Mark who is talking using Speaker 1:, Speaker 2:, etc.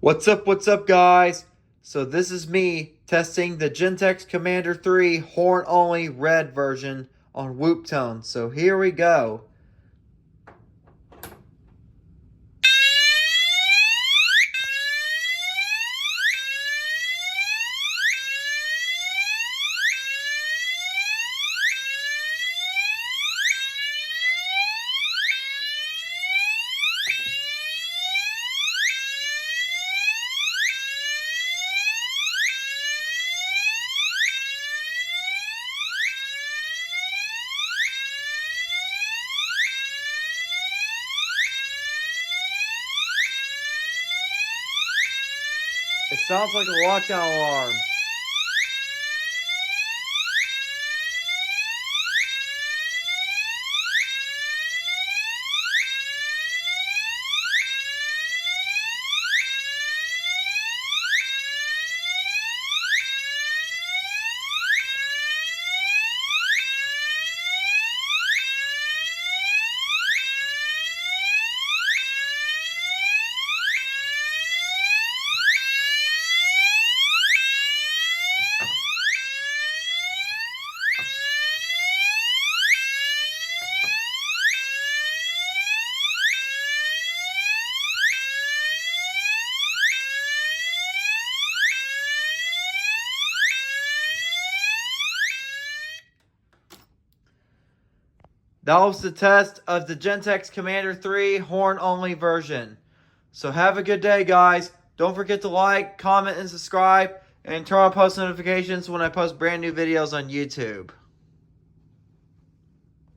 Speaker 1: What's up, guys? So this is me testing the Gentex Commander 3 horn-only red version on Whoop Tone. So here we go. It sounds like a lockdown alarm. That was the test of the Gentex Commander 3 horn-only version. So have a good day, guys. Don't forget to like, comment, and subscribe, and turn on post notifications when I post brand new videos on YouTube.